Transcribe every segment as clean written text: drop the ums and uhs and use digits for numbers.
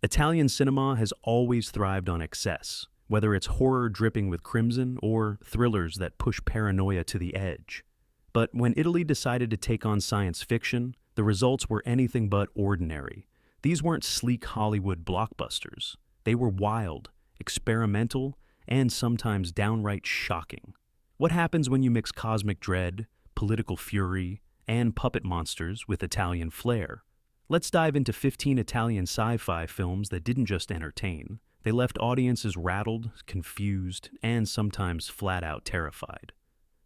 Italian cinema has always thrived on excess, whether it's horror dripping with crimson or thrillers that push paranoia to the edge. But when Italy decided to take on science fiction, the results were anything but ordinary. These weren't sleek Hollywood blockbusters. They were wild, experimental, and sometimes downright shocking. What happens when you mix cosmic dread, political fury, and puppet monsters with Italian flair? Let's dive into 15 Italian sci-fi films that didn't just entertain. They left audiences rattled, confused, and sometimes flat-out terrified.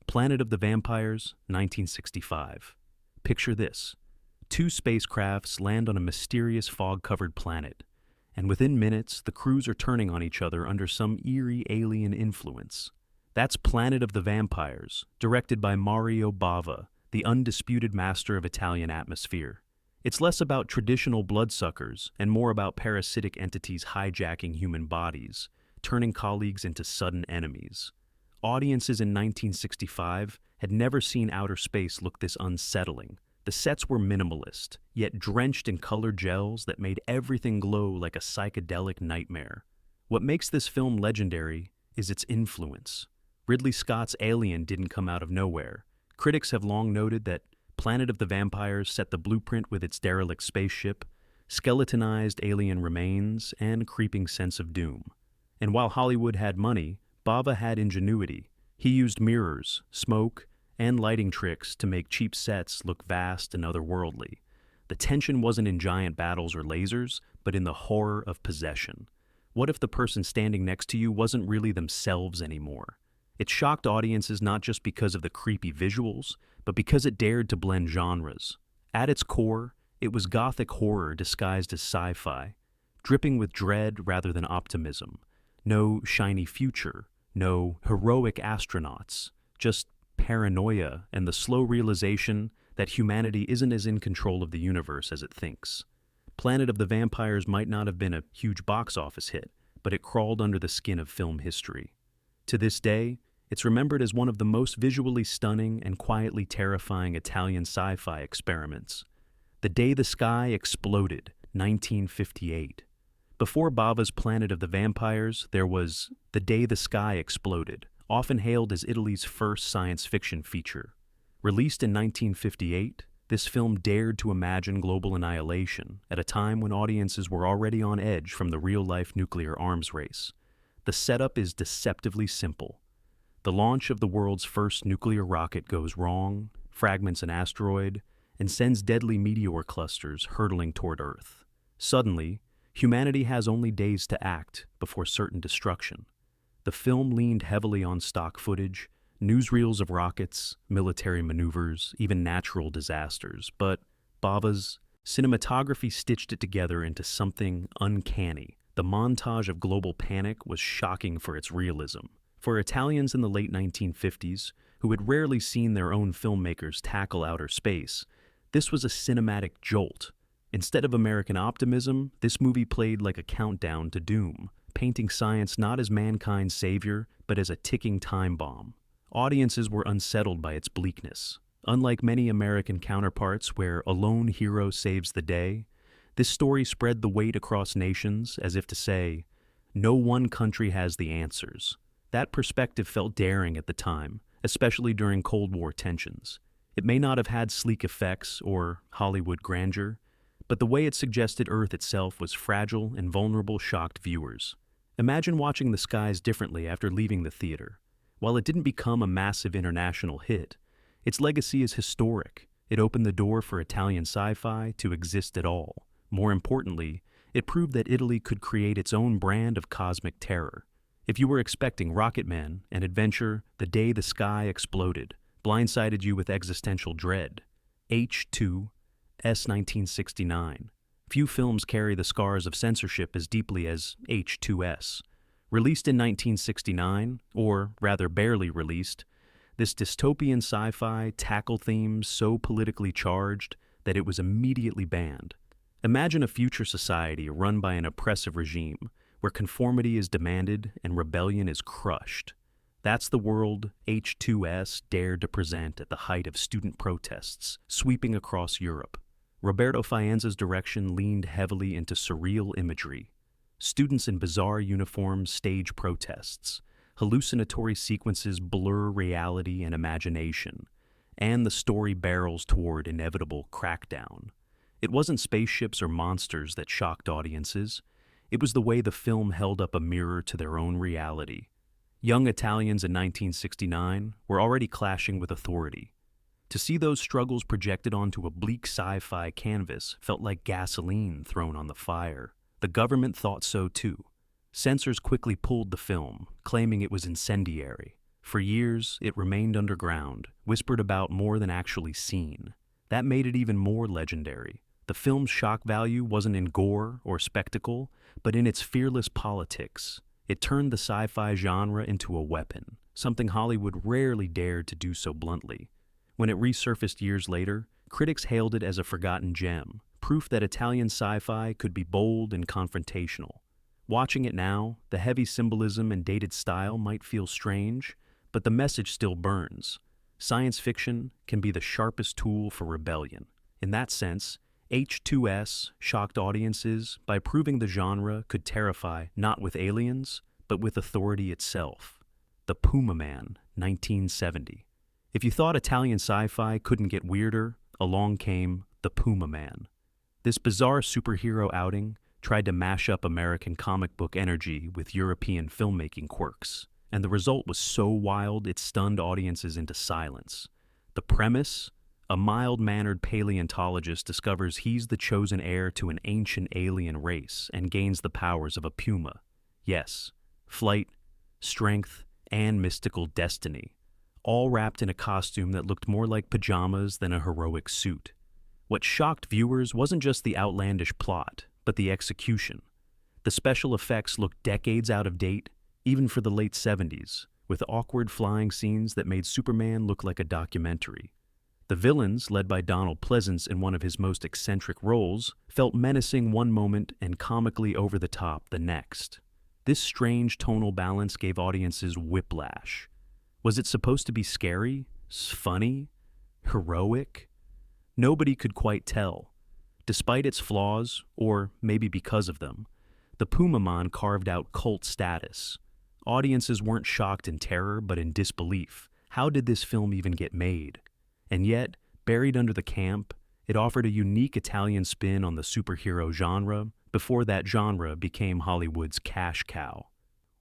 Planet of the Vampires, 1965. Picture this. Two spacecrafts land on a mysterious fog-covered planet, and within minutes, the crews are turning on each other under some eerie alien influence. That's Planet of the Vampires, directed by Mario Bava, the undisputed master of Italian atmosphere. It's less about traditional bloodsuckers and more about parasitic entities hijacking human bodies, turning colleagues into sudden enemies. Audiences in 1965 had never seen outer space look this unsettling. The sets were minimalist, yet drenched in colored gels that made everything glow like a psychedelic nightmare. What makes this film legendary is its influence. Ridley Scott's Alien didn't come out of nowhere. Critics have long noted that Planet of the Vampires set the blueprint with its derelict spaceship, skeletonized alien remains, and creeping sense of doom. And while Hollywood had money, Bava had ingenuity. He used mirrors, smoke, and lighting tricks to make cheap sets look vast and otherworldly. The tension wasn't in giant battles or lasers, but in the horror of possession. What if the person standing next to you wasn't really themselves anymore? It shocked audiences not just because of the creepy visuals, but because it dared to blend genres. At its core, it was gothic horror disguised as sci-fi, dripping with dread rather than optimism. No shiny future, no heroic astronauts, just paranoia and the slow realization that humanity isn't as in control of the universe as it thinks. Planet of the Vampires might not have been a huge box office hit, but it crawled under the skin of film history. To this day, it's remembered as one of the most visually stunning and quietly terrifying Italian sci-fi experiments. The Day the Sky Exploded, 1958. Before Bava's Planet of the Vampires, there was The Day the Sky Exploded, often hailed as Italy's first science fiction feature. Released in 1958, this film dared to imagine global annihilation at a time when audiences were already on edge from the real-life nuclear arms race. The setup is deceptively simple. The launch of the world's first nuclear rocket goes wrong, fragments an asteroid, and sends deadly meteor clusters hurtling toward Earth. Suddenly, humanity has only days to act before certain destruction. The film leaned heavily on stock footage, newsreels of rockets, military maneuvers, even natural disasters, but Bava's cinematography stitched it together into something uncanny. The montage of global panic was shocking for its realism. For Italians in the late 1950s, who had rarely seen their own filmmakers tackle outer space, this was a cinematic jolt. Instead of American optimism, this movie played like a countdown to doom, painting science not as mankind's savior, but as a ticking time bomb. Audiences were unsettled by its bleakness. Unlike many American counterparts where a lone hero saves the day, this story spread the weight across nations as if to say, no one country has the answers. That perspective felt daring at the time, especially during Cold War tensions. It may not have had sleek effects or Hollywood grandeur, but the way it suggested Earth itself was fragile and vulnerable shocked viewers. Imagine watching The Skies differently after leaving the theater. While it didn't become a massive international hit, its legacy is historic. It opened the door for Italian sci-fi to exist at all. More importantly, it proved that Italy could create its own brand of cosmic terror. If you were expecting Rocketman and adventure, The Day the Sky Exploded blindsided you with existential dread. H2, S 1969. Few films carry the scars of censorship as deeply as H2S. Released in 1969, or rather barely released, this dystopian sci-fi tackled themes so politically charged that it was immediately banned. Imagine a future society run by an oppressive regime, where conformity is demanded and rebellion is crushed. That's the world H2S dared to present at the height of student protests sweeping across Europe. Roberto Faenza's direction leaned heavily into surreal imagery. Students in bizarre uniforms stage protests. Hallucinatory sequences blur reality and imagination, and the story barrels toward inevitable crackdown. It wasn't spaceships or monsters that shocked audiences. It was the way the film held up a mirror to their own reality. Young Italians in 1969 were already clashing with authority. To see those struggles projected onto a bleak sci-fi canvas felt like gasoline thrown on the fire. The government thought so too. Censors quickly pulled the film, claiming it was incendiary. For years, it remained underground, whispered about more than actually seen. That made it even more legendary. The film's shock value wasn't in gore or spectacle, but in its fearless politics. It turned the sci-fi genre into a weapon, something Hollywood rarely dared to do so bluntly. When it resurfaced years later, critics hailed it as a forgotten gem, proof that Italian sci-fi could be bold and confrontational. Watching it now, the heavy symbolism and dated style might feel strange, but the message still burns. Science fiction can be the sharpest tool for rebellion. In that sense, H2S shocked audiences by proving the genre could terrify not with aliens, but with authority itself. The Pumaman, 1970. If you thought Italian sci-fi couldn't get weirder, along came The Pumaman. This bizarre superhero outing tried to mash up American comic book energy with European filmmaking quirks, and the result was so wild it stunned audiences into silence. The premise? A mild-mannered paleontologist discovers he's the chosen heir to an ancient alien race and gains the powers of a puma. Yes, flight, strength, and mystical destiny, all wrapped in a costume that looked more like pajamas than a heroic suit. What shocked viewers wasn't just the outlandish plot, but the execution. The special effects looked decades out of date, even for the late 70s, with awkward flying scenes that made Superman look like a documentary. The villains, led by Donald Pleasance in one of his most eccentric roles, felt menacing one moment and comically over the top the next. This strange tonal balance gave audiences whiplash. Was it supposed to be scary? Funny? Heroic? Nobody could quite tell. Despite its flaws, or maybe because of them, the Pumaman carved out cult status. Audiences weren't shocked in terror, but in disbelief. How did this film even get made? And yet, buried under the camp, it offered a unique Italian spin on the superhero genre before that genre became Hollywood's cash cow.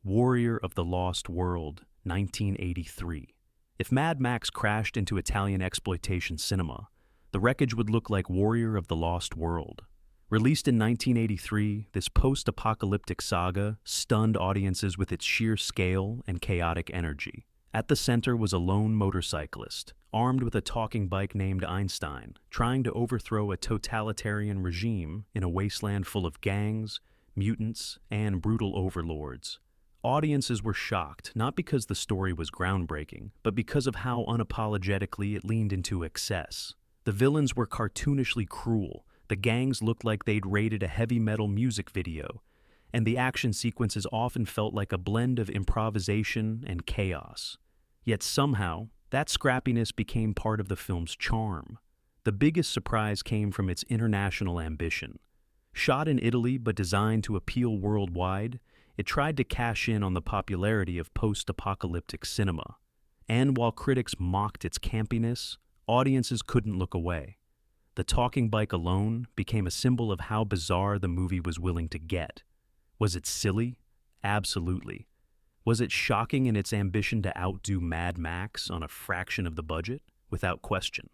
Warrior of the Lost World, 1983. If Mad Max crashed into Italian exploitation cinema, the wreckage would look like Warrior of the Lost World. Released in 1983, this post-apocalyptic saga stunned audiences with its sheer scale and chaotic energy. At the center was a lone motorcyclist, armed with a talking bike named Einstein, trying to overthrow a totalitarian regime in a wasteland full of gangs, mutants, and brutal overlords. Audiences were shocked, not because the story was groundbreaking, but because of how unapologetically it leaned into excess. The villains were cartoonishly cruel, the gangs looked like they'd raided a heavy metal music video, and the action sequences often felt like a blend of improvisation and chaos. Yet somehow, that scrappiness became part of the film's charm. The biggest surprise came from its international ambition. Shot in Italy but designed to appeal worldwide, it tried to cash in on the popularity of post-apocalyptic cinema. And while critics mocked its campiness, audiences couldn't look away. The talking bike alone became a symbol of how bizarre the movie was willing to get. Was it silly? Absolutely. Was it shocking in its ambition to outdo Mad Max on a fraction of the budget? Without question.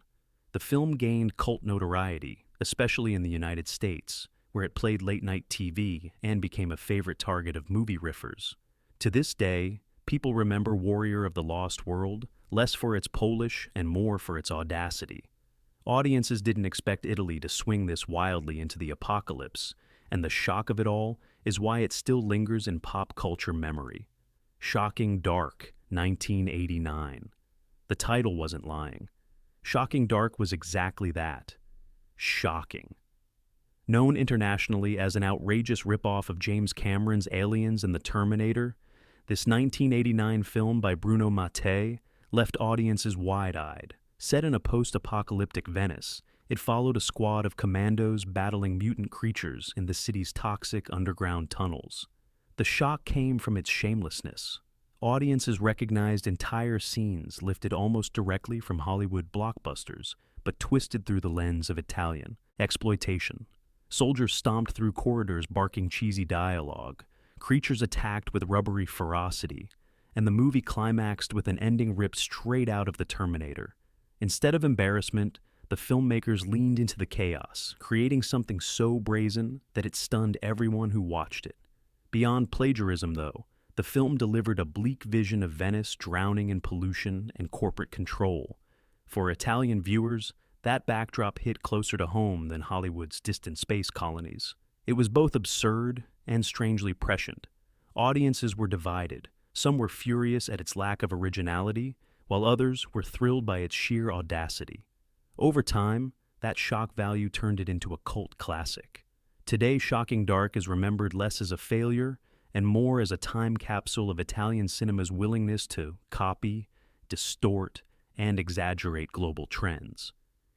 The film gained cult notoriety, especially in the United States, where it played late-night TV and became a favorite target of movie riffers. To this day, people remember Warrior of the Lost World less for its polish and more for its audacity. Audiences didn't expect Italy to swing this wildly into the apocalypse, and the shock of it all is why it still lingers in pop culture memory. Shocking Dark, 1989. The title wasn't lying. Shocking Dark was exactly that. Shocking. Known internationally as an outrageous ripoff of James Cameron's Aliens and the Terminator, this 1989 film by Bruno Mattei left audiences wide-eyed. Set in a post-apocalyptic Venice, It followed a squad of commandos battling mutant creatures in the city's toxic underground tunnels. The shock came from its shamelessness. Audiences recognized entire scenes lifted almost directly from Hollywood blockbusters, but twisted through the lens of Italian exploitation. Soldiers stomped through corridors barking cheesy dialogue, creatures attacked with rubbery ferocity, and the movie climaxed with an ending ripped straight out of the Terminator. Instead of embarrassment, the filmmakers leaned into the chaos, creating something so brazen that it stunned everyone who watched it. Beyond plagiarism, though, the film delivered a bleak vision of Venice drowning in pollution and corporate control. For Italian viewers, that backdrop hit closer to home than Hollywood's distant space colonies. It was both absurd and strangely prescient. Audiences were divided. Some were furious at its lack of originality, while others were thrilled by its sheer audacity. Over time, that shock value turned it into a cult classic. Today, Shocking Dark is remembered less as a failure and more as a time capsule of Italian cinema's willingness to copy, distort, and exaggerate global trends.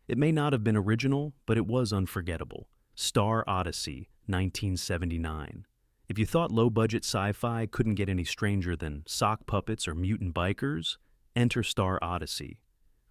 It may not have been original, but it was unforgettable. Star Odyssey, 1979. If you thought low-budget sci-fi couldn't get any stranger than sock puppets or mutant bikers, enter Star Odyssey.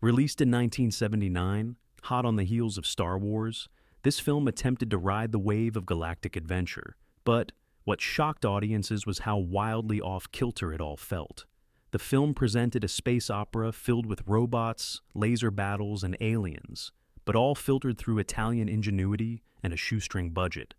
Released in 1979, hot on the heels of Star Wars, this film attempted to ride the wave of galactic adventure. But what shocked audiences was how wildly off-kilter it all felt. The film presented a space opera filled with robots, laser battles, and aliens, but all filtered through Italian ingenuity and a shoestring budget.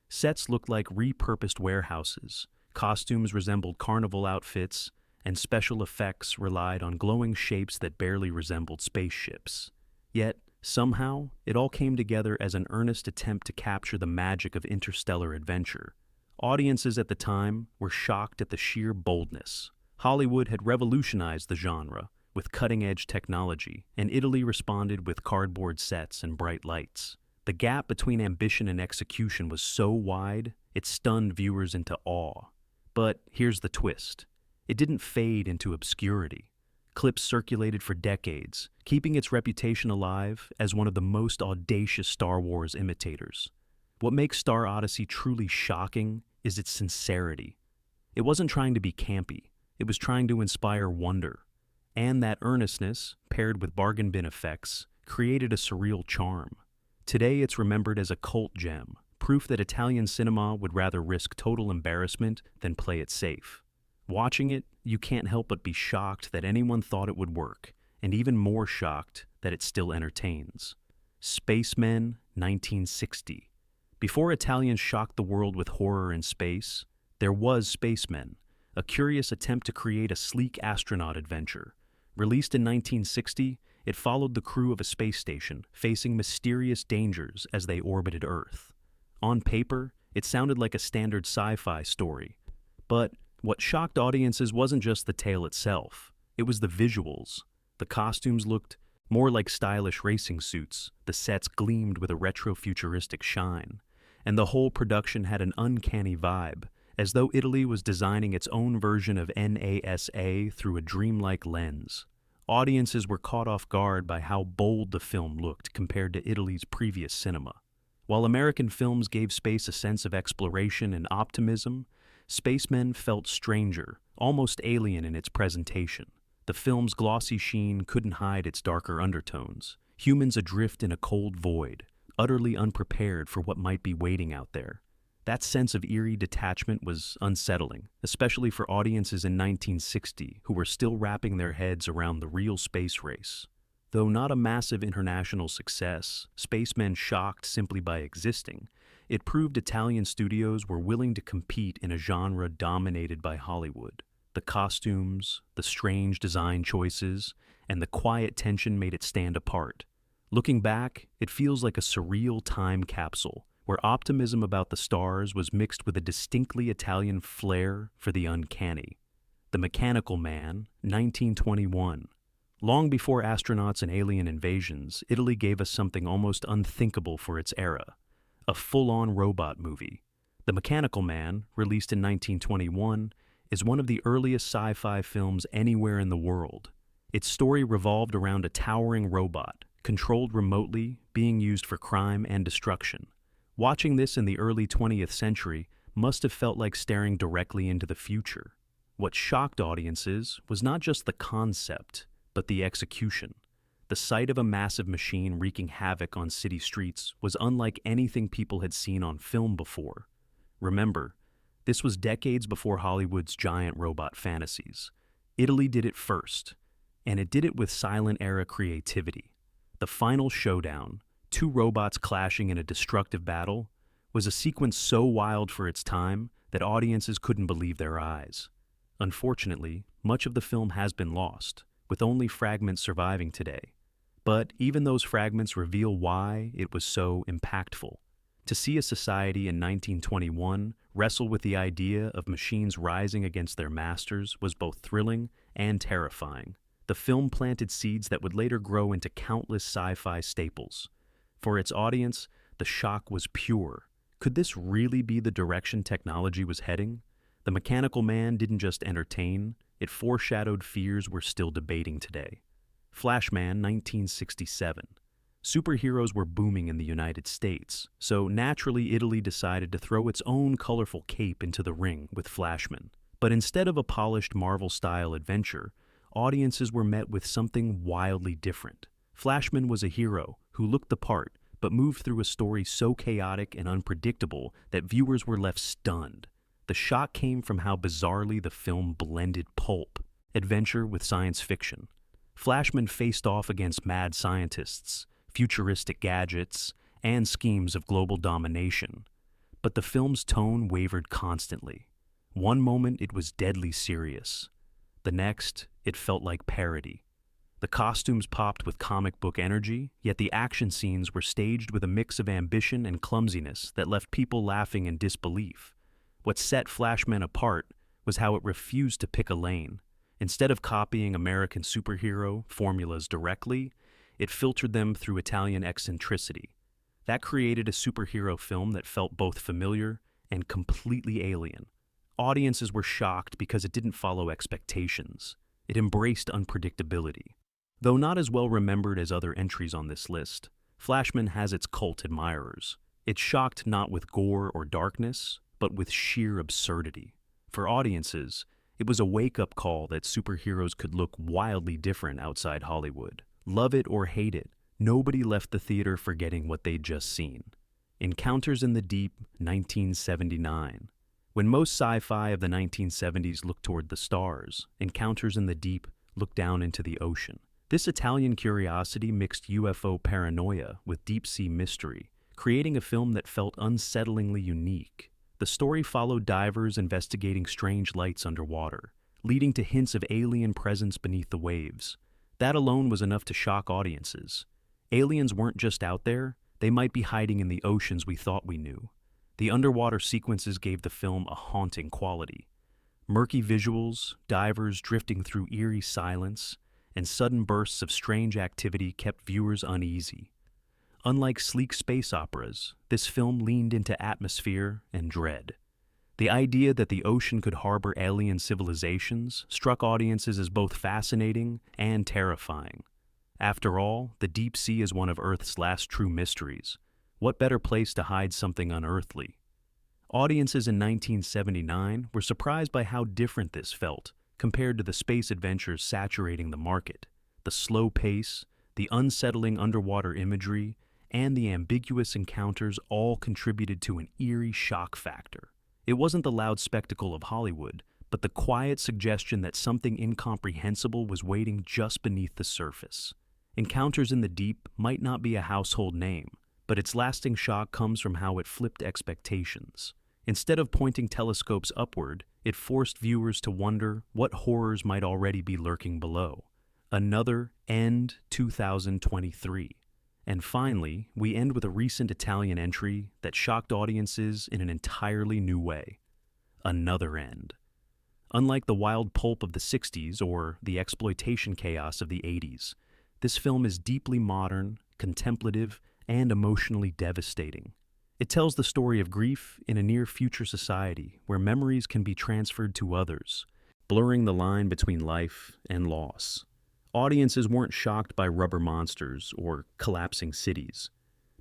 Sets looked like repurposed warehouses, costumes resembled carnival outfits, and special effects relied on glowing shapes that barely resembled spaceships. Yet, somehow, it all came together as an earnest attempt to capture the magic of interstellar adventure. Audiences at the time were shocked at the sheer boldness. Hollywood had revolutionized the genre with cutting-edge technology, and Italy responded with cardboard sets and bright lights. The gap between ambition and execution was so wide, it stunned viewers into awe. But here's the twist. It didn't fade into obscurity. Clips circulated for decades, keeping its reputation alive as one of the most audacious Star Wars imitators. What makes Star Odyssey truly shocking is its sincerity. It wasn't trying to be campy. It was trying to inspire wonder. And that earnestness, paired with bargain bin effects, created a surreal charm. Today it's remembered as a cult gem, proof that Italian cinema would rather risk total embarrassment than play it safe. Watching it, you can't help but be shocked that anyone thought it would work, and even more shocked that it still entertains. Spacemen, 1960. Before Italians shocked the world with horror in space, there was Spacemen, a curious attempt to create a sleek astronaut adventure. Released in 1960, it followed the crew of a space station, facing mysterious dangers as they orbited Earth. On paper, it sounded like a standard sci-fi story. But what shocked audiences wasn't just the tale itself, it was the visuals. The costumes looked more like stylish racing suits, the sets gleamed with a retro-futuristic shine, and the whole production had an uncanny vibe, as though Italy was designing its own version of NASA through a dreamlike lens. Audiences were caught off guard by how bold the film looked compared to Italy's previous cinema. While American films gave space a sense of exploration and optimism, Spacemen felt stranger, almost alien in its presentation. The film's glossy sheen couldn't hide its darker undertones. Humans adrift in a cold void, utterly unprepared for what might be waiting out there. That sense of eerie detachment was unsettling, especially for audiences in 1960 who were still wrapping their heads around the real space race. Though not a massive international success, Spacemen shocked simply by existing. It proved Italian studios were willing to compete in a genre dominated by Hollywood. The costumes, the strange design choices, and the quiet tension made it stand apart. Looking back, it feels like a surreal time capsule, where optimism about the stars was mixed with a distinctly Italian flair for the uncanny. The Mechanical Man, 1921. Long before astronauts and alien invasions, Italy gave us something almost unthinkable for its era. A full-on robot movie. The Mechanical Man, released in 1921, is one of the earliest sci-fi films anywhere in the world. Its story revolved around a towering robot, controlled remotely, being used for crime and destruction. Watching this in the early 20th century must have felt like staring directly into the future. What shocked audiences was not just the concept, but the execution. The sight of a massive machine wreaking havoc on city streets was unlike anything people had seen on film before. Remember, this was decades before Hollywood's giant robot fantasies. Italy did it first, and it did it with silent-era creativity. The final showdown, two robots clashing in a destructive battle, was a sequence so wild for its time that audiences couldn't believe their eyes. Unfortunately, much of the film has been lost, with only fragments surviving today. But even those fragments reveal why it was so impactful. To see a society in 1921 wrestle with the idea of machines rising against their masters was both thrilling and terrifying. The film planted seeds that would later grow into countless sci-fi staples. For its audience, the shock was pure. Could this really be the direction technology was heading? The Mechanical Man didn't just entertain, it foreshadowed fears we're still debating today. Flashman, 1967. Superheroes were booming in the United States, so naturally Italy decided to throw its own colorful cape into the ring with Flashman. But instead of a polished Marvel-style adventure, audiences were met with something wildly different. Flashman was a hero who looked the part, but moved through a story so chaotic and unpredictable that viewers were left stunned. The shock came from how bizarrely the film blended pulp, adventure with science fiction. Flashman faced off against mad scientists, futuristic gadgets, and schemes of global domination. But the film's tone wavered constantly. One moment it was deadly serious. The next, it felt like parody. The costumes popped with comic book energy, yet the action scenes were staged with a mix of ambition and clumsiness that left people laughing in disbelief. What set Flashman apart was how it refused to pick a lane. Instead of copying American superhero formulas directly, it filtered them through Italian eccentricity. That created a superhero film that felt both familiar and completely alien. Audiences were shocked because it didn't follow expectations. It embraced unpredictability. Though not as well remembered as other entries on this list, Flashman has its cult admirers. It shocked not with gore or darkness, but with sheer absurdity. For audiences, it was a wake-up call that superheroes could look wildly different outside Hollywood. Love it or hate it, nobody left the theater forgetting what they'd just seen. Encounters in the Deep, 1979. When most sci-fi of the 1970s looked toward the stars, Encounters in the Deep looked down into the ocean. This Italian curiosity mixed UFO paranoia with deep-sea mystery, creating a film that felt unsettlingly unique. The story followed divers investigating strange lights underwater, leading to hints of alien presence beneath the waves. That alone was enough to shock audiences. Aliens weren't just out there, they might be hiding in the oceans we thought we knew. The underwater sequences gave the film a haunting quality. Murky visuals, divers drifting through eerie silence, and sudden bursts of strange activity kept viewers uneasy. Unlike sleek space operas, this film leaned into atmosphere and dread. The idea that the ocean could harbor alien civilizations struck audiences as both fascinating and terrifying. After all, the deep sea is one of Earth's last true mysteries. What better place to hide something unearthly? Audiences in 1979 were surprised by how different this felt compared to the space adventures saturating the market. The slow pace, the unsettling underwater imagery, and the ambiguous encounters all contributed to an eerie shock factor. It wasn't the loud spectacle of Hollywood, but the quiet suggestion that something incomprehensible was waiting just beneath the surface. Encounters in the Deep might not be a household name, but its lasting shock comes from how it flipped expectations. Instead of pointing telescopes upward, it forced viewers to wonder what horrors might already be lurking below. Another End 2023. And finally, we end with a recent Italian entry that shocked audiences in an entirely new way. Another End. Unlike the wild pulp of the 60s or the exploitation chaos of the 80s, this film is deeply modern, contemplative, and emotionally devastating. It tells the story of grief in a near-future society where memories can be transferred to others, blurring the line between life and loss. Audiences weren't shocked by rubber monsters or collapsing cities,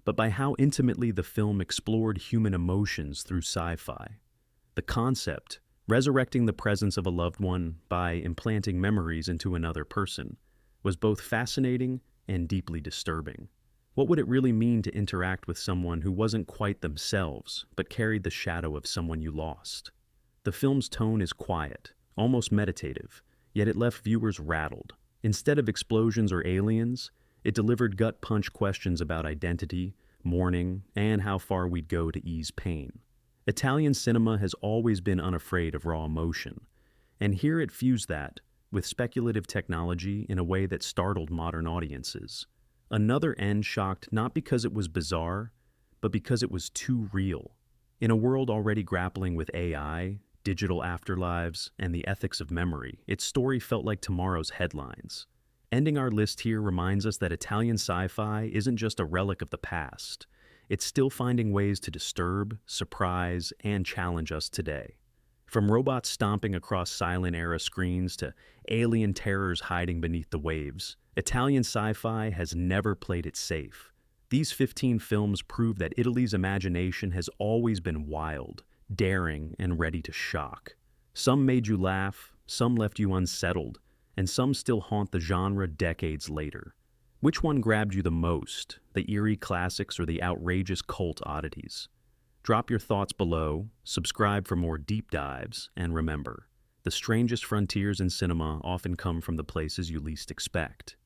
but by how intimately the film explored human emotions through sci-fi. The concept, resurrecting the presence of a loved one by implanting memories into another person, was both fascinating and deeply disturbing. What would it really mean to interact with someone who wasn't quite themselves, but carried the shadow of someone you lost? The film's tone is quiet, almost meditative, yet it left viewers rattled. Instead of explosions or aliens, it delivered gut-punch questions about identity, mourning, and how far we'd go to ease pain. Italian cinema has always been unafraid of raw emotion, and here it fused that with speculative technology in a way that startled modern audiences. Another End shocked not because it was bizarre, but because it was too real. In a world already grappling with AI, digital afterlives, and the ethics of memory, its story felt like tomorrow's headlines. Ending our list here reminds us that Italian sci-fi isn't just a relic of the past. It's still finding ways to disturb, surprise, and challenge us today. From robots stomping across silent-era screens to alien terrors hiding beneath the waves, Italian sci-fi has never played it safe. These 15 films prove that Italy's imagination has always been wild, daring, and ready to shock. Some made you laugh, some left you unsettled, and some still haunt the genre decades later. Which one grabbed you the most, the eerie classics or the outrageous cult oddities? Drop your thoughts below, subscribe for more deep dives, and remember, the strangest frontiers in cinema often come from the places you least expect.